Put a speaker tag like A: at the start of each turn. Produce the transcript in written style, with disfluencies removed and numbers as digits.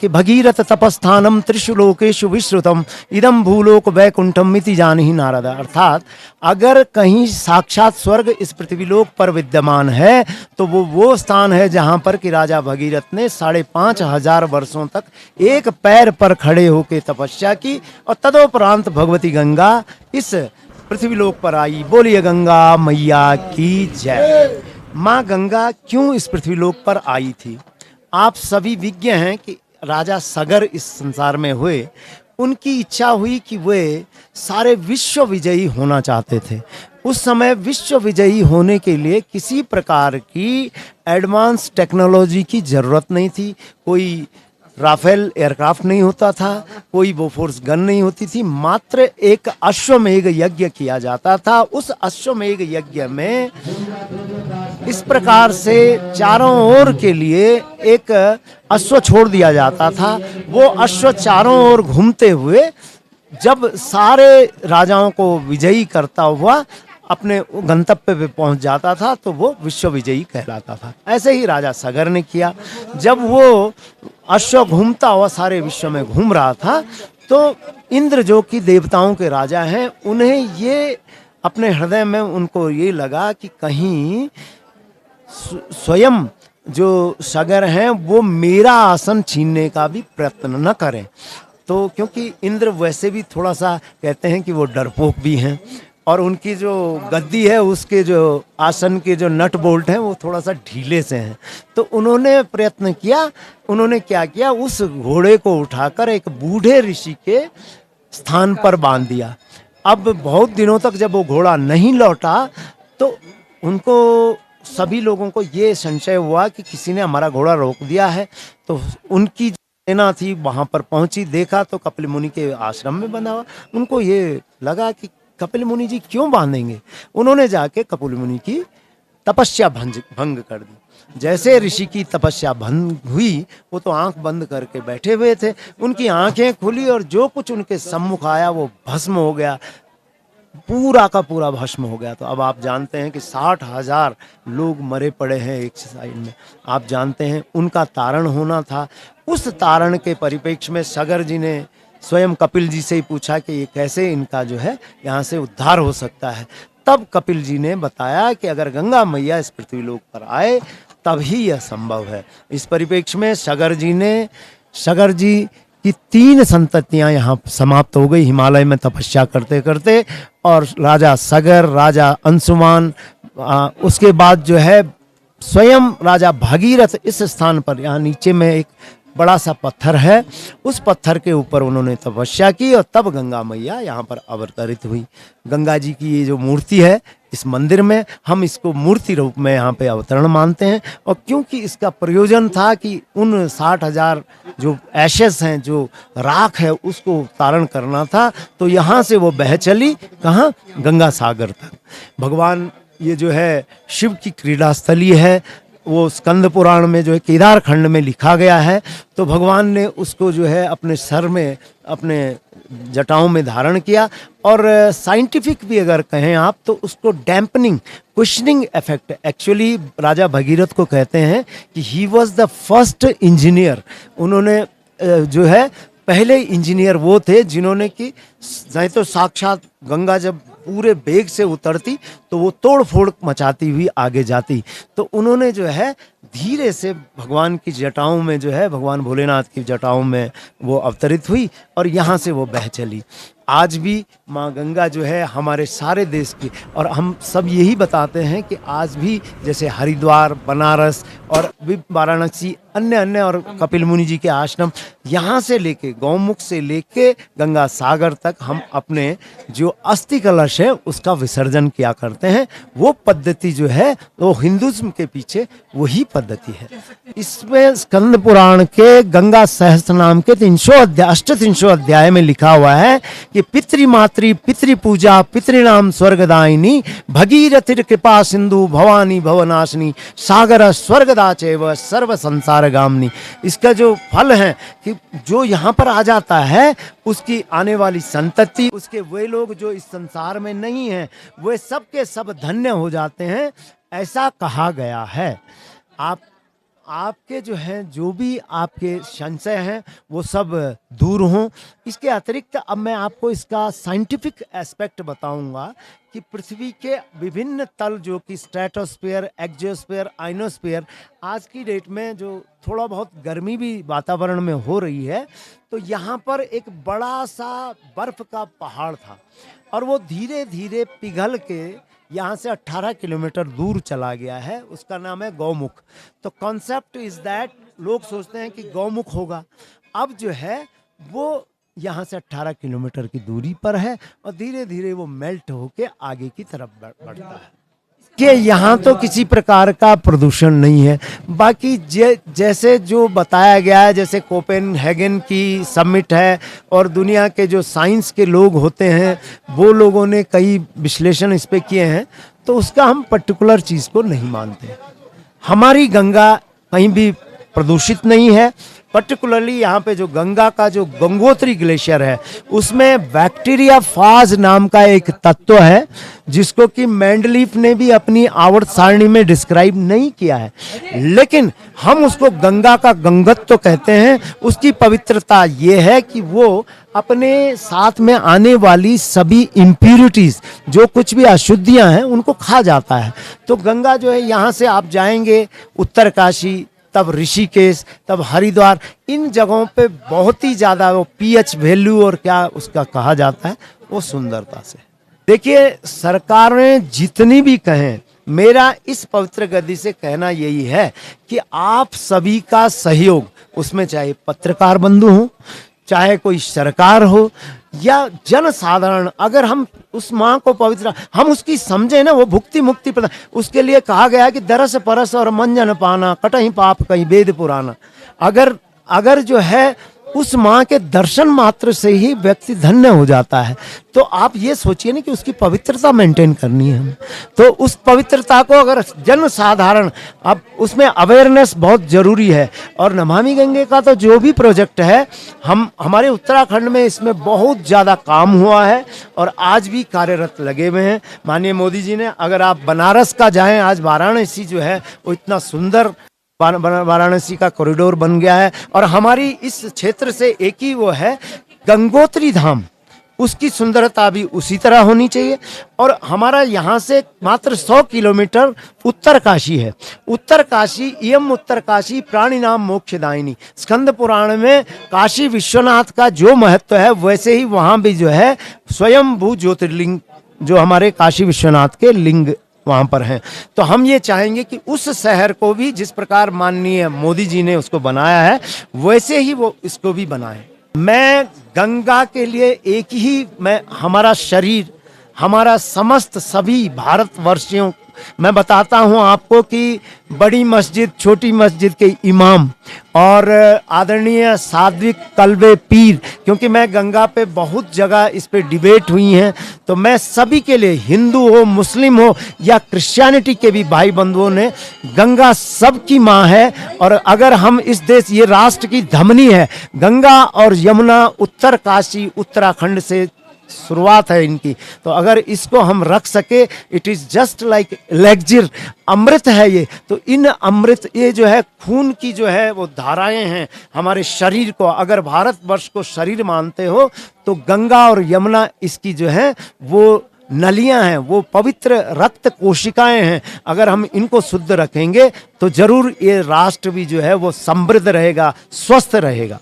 A: कि भगीरथ तपस्थानम त्रिषु लोकेषु विश्रुतम इदम भूलोक वैकुंठम मिति जानहि नारद। अर्थात अगर कहीं साक्षात स्वर्ग इस पृथ्वीलोक पर विद्यमान है तो वो स्थान है जहां पर कि राजा भगीरथ ने 5,500 वर्षों तक एक पैर पर खड़े होकर तपस्या की और तदोपरांत भगवती गंगा इस पृथ्वीलोक पर आई। बोलिए गंगा मैया की जय। माँ गंगा क्यों इस पृथ्वीलोक पर आई थी? आप सभी विज्ञ हैं कि राजा सगर इस संसार में हुए, उनकी इच्छा हुई कि वे सारे विश्व विजयी होना चाहते थे। उस समय विश्व विजयी होने के लिए किसी प्रकार की एडवांस टेक्नोलॉजी की जरूरत नहीं थी। कोई राफेल एयरक्राफ्ट नहीं होता था, कोई बोफोर्स गन नहीं होती थी, मात्र एक अश्वमेघ यज्ञ किया जाता था। उस अश्वमेघ यज्ञ में इस प्रकार से चारों ओर के लिए एक अश्व छोड़ दिया जाता था। वो अश्व चारों ओर घूमते हुए जब सारे राजाओं को विजयी करता हुआ अपने गंतव्य पे पहुंच जाता था तो वो विश्व विजयी कहलाता था। ऐसे ही राजा सगर ने किया। जब वो अश्व घूमता हुआ सारे विश्व में घूम रहा था तो इंद्र जो कि देवताओं के राजा हैं, उन्हें ये अपने हृदय में उनको ये लगा कि कहीं स्वयं जो सगर हैं वो मेरा आसन छीनने का भी प्रयत्न न करें। तो क्योंकि इंद्र वैसे भी थोड़ा सा कहते हैं कि वो डरपोक भी हैं और उनकी जो गद्दी है उसके जो आसन के जो नट बोल्ट हैं वो थोड़ा सा ढीले से हैं। तो उन्होंने प्रयत्न किया, उन्होंने क्या किया, उस घोड़े को उठाकर एक बूढ़े ऋषि के स्थान पर बांध दिया। अब बहुत दिनों तक जब वो घोड़ा नहीं लौटा तो उनको सभी लोगों को ये संशय हुआ कि किसी ने हमारा घोड़ा रोक दिया है। तो उनकी सेना थी वहां पर पहुंची, देखा तो कपिल मुनि के आश्रम में बंधा हुआ। उनको ये लगा कि कपिल मुनि जी क्यों बांधेंगे। उन्होंने जाके कपिल मुनि की तपस्या भंग कर दी। जैसे ऋषि की तपस्या भंग हुई वो तो आंख बंद करके बैठे हुए थे, उनकी आंखें खुली और जो कुछ उनके सम्मुख आया वो भस्म हो गया, पूरा का पूरा भस्म हो गया। तो अब आप जानते हैं कि 60,000 लोग मरे पड़े हैं एक साइड में। आप जानते हैं उनका तारण होना था। उस तारण के परिप्रेक्ष्य में सगर जी ने स्वयं कपिल जी से ही पूछा कि ये कैसे इनका जो है यहाँ से उद्धार हो सकता है। तब कपिल जी ने बताया कि अगर गंगा मैया इस पृथ्वीलोक पर आए तभी यह संभव है। इस परिप्रेक्ष्य में सगर जी की 3 संततियां यहाँ समाप्त हो गई हिमालय में तपस्या करते करते। और राजा सगर, राजा अंशुमान, उसके बाद जो है स्वयं राजा भागीरथ इस स्थान पर, यहाँ नीचे में एक बड़ा सा पत्थर है, उस पत्थर के ऊपर उन्होंने तपस्या की और तब गंगा मैया यहाँ पर अवतरित हुई। गंगा जी की ये जो मूर्ति है इस मंदिर में, हम इसको मूर्ति रूप में यहाँ पे अवतरण मानते हैं। और क्योंकि इसका प्रयोजन था कि उन 60,000 जो एशेस हैं, जो राख है, उसको तारण करना था, तो यहाँ से वो बह चली कहाँ, गंगा सागर तक। भगवान ये जो है शिव की क्रीड़ा स्थली है, वो स्कंद पुराण में जो है केदार खंड में लिखा गया है। तो भगवान ने उसको जो है अपने सर में, अपने जटाओं में धारण किया। और साइंटिफिक भी अगर कहें आप तो उसको डैम्पनिंग, क्वेश्चनिंग इफेक्ट, एक्चुअली राजा भगीरथ को कहते हैं कि he was the first engineer. उन्होंने जो है पहले इंजीनियर वो थे जिन्होंने कि नहीं तो साक्षात गंगा जब पूरे बेग से उतरती तो वो तोड़ फोड़ मचाती हुई आगे जाती। तो उन्होंने जो है धीरे से भगवान की जटाओं में जो है, भगवान भोलेनाथ की जटाओं में वो अवतरित हुई और यहाँ से वो बह चली। आज भी माँ गंगा जो है हमारे सारे देश की, और हम सब यही बताते हैं कि आज भी जैसे हरिद्वार, बनारस और वाराणसी, अन्य और कपिल मुनि जी के आश्रम, यहाँ से लेके गौमुख से लेके गंगा सागर तक हम अपने जो अस्थि कलश है उसका विसर्जन किया करते हैं। वो पद्धति जो है वो हिंदुज्म के पीछे वही पद्धति है। इसमें स्कंद पुराण के गंगा सहस्त्र नाम के 300 अध्याय में लिखा हुआ है कि पितृमातृ पितृ पूजा पितृनाम स्वर्गदायिनी भगीरथिर कृपा सिंधु भवानी भवनाशिनी सागर स्वर्गदा चैव सर्व संसार गामनी। इसका जो फल है कि जो यहाँ पर आ जाता है उसकी आने वाली संतति, उसके वे लोग जो इस संसार में नहीं हैं, वे सब के सब धन्य हो जाते हैं, ऐसा कहा गया है। आपके जो हैं, जो भी आपके संशय हैं वो सब दूर हों। इसके अतिरिक्त अब मैं आपको इसका साइंटिफिक एस्पेक्ट बताऊंगा कि पृथ्वी के विभिन्न तल, जो कि स्ट्रेटोस्फीयर, एक्सोस्फीयर, आइनोस्फीयर, आज की डेट में जो थोड़ा बहुत गर्मी भी वातावरण में हो रही है, तो यहाँ पर एक बड़ा सा बर्फ का पहाड़ था और वो धीरे धीरे पिघल के यहाँ से 18 किलोमीटर दूर चला गया है। उसका नाम है गौमुख। तो कॉन्सेप्ट इज दैट, लोग सोचते हैं कि गौमुख होगा, अब जो है वो यहाँ से 18 किलोमीटर की दूरी पर है और धीरे धीरे वो मेल्ट होके आगे की तरफ बढ़ता है। कि यहाँ तो किसी प्रकार का प्रदूषण नहीं है। बाकी जैसे जो बताया गया है, जैसे कोपेनहेगन की समिट है और दुनिया के जो साइंस के लोग होते हैं वो लोगों ने कई विश्लेषण इस पे किए हैं, तो उसका हम पर्टिकुलर चीज़ को नहीं मानते। हमारी गंगा कहीं भी प्रदूषित नहीं है। पर्टिकुलरली यहाँ पे जो गंगा का जो गंगोत्री ग्लेशियर है उसमें बैक्टीरिया फाज नाम का एक तत्व है जिसको कि मेंडलीफ ने भी अपनी आवर्त सारणी में डिस्क्राइब नहीं किया है, लेकिन हम उसको गंगा का गंगत्व कहते हैं। उसकी पवित्रता ये है कि वो अपने साथ में आने वाली सभी इम्प्यूरिटीज, जो कुछ भी अशुद्धियां हैं, उनको खा जाता है। तो गंगा जो है, यहाँ से आप जाएंगे उत्तरकाशी, तब ऋषिकेश, तब हरिद्वार, इन जगहों पे बहुत ही ज़्यादा वो पीएच वैल्यू और क्या उसका कहा जाता है वो सुंदरता से। देखिए, सरकारें जितनी भी कहें, मेरा इस पवित्र गद्दी से कहना यही है कि आप सभी का सहयोग, उसमें चाहे पत्रकार बंधु हो, चाहे कोई सरकार हो या जन साधारण, अगर हम उस माँ को पवित्र, हम उसकी समझे ना, वो भुक्ति मुक्ति प्रदान। उसके लिए कहा गया है कि दरस परस और मंजन पाना, कटही पाप कहीं वेद पुराना। अगर जो है उस माँ के दर्शन मात्र से ही व्यक्ति धन्य हो जाता है। तो आप ये सोचिए ना कि उसकी पवित्रता मेंटेन करनी है हमें, तो उस पवित्रता को अगर जन साधारण, अब उसमें अवेयरनेस बहुत जरूरी है। और नमामि गंगे का तो जो भी प्रोजेक्ट है, हमारे उत्तराखंड में इसमें बहुत ज़्यादा काम हुआ है और आज भी कार्यरत लगे हुए हैं माननीय मोदी जी ने। अगर आप बनारस का जाएं, आज वाराणसी जो है वो इतना सुंदर, वाराणसी का कॉरिडोर बन गया है। और हमारी इस क्षेत्र से एक ही वो है गंगोत्री धाम, उसकी सुंदरता भी उसी तरह होनी चाहिए। और हमारा यहाँ से मात्र 100 किलोमीटर उत्तरकाशी है। उत्तरकाशी, इयम उत्तरकाशी प्राणी नाम मोक्षदायिनी, स्कंद पुराण में काशी विश्वनाथ का जो महत्व है, वैसे ही वहाँ भी जो है स्वयंभू ज्योतिर्लिंग, जो हमारे काशी विश्वनाथ के लिंग वहाँ पर हैं। तो हम ये चाहेंगे कि उस शहर को भी जिस प्रकार माननीय मोदी जी ने उसको बनाया है, वैसे ही वो इसको भी बनाए। मैं गंगा के लिए एक ही, मैं हमारा शरीर, हमारा समस्त सभी भारतवर्षियों, मैं बताता हूँ आपको कि बड़ी मस्जिद, छोटी मस्जिद के इमाम और आदरणीय साध्विक कल्बे पीर, क्योंकि मैं गंगा पे बहुत जगह इस पे डिबेट हुई हैं, तो मैं सभी के लिए, हिंदू हो, मुस्लिम हो या क्रिश्चियनिटी के भी भाई बंधुओं ने, गंगा सबकी माँ है। और अगर हम इस देश, ये राष्ट्र की धमनी है, गंगा और यमुना उत्तरकाशी उत्तराखंड से शुरुआत है इनकी। तो अगर इसको हम रख सके, इट इज जस्ट लाइक एलेक्जिर, अमृत है ये। तो इन अमृत, ये जो है खून की जो है वो धाराएं हैं हमारे शरीर को, अगर भारतवर्ष को शरीर मानते हो तो गंगा और यमुना इसकी जो है वो नलियां हैं, वो पवित्र रक्त कोशिकाएं हैं। अगर हम इनको शुद्ध रखेंगे तो जरूर ये राष्ट्र भी जो है वो समृद्ध रहेगा, स्वस्थ रहेगा।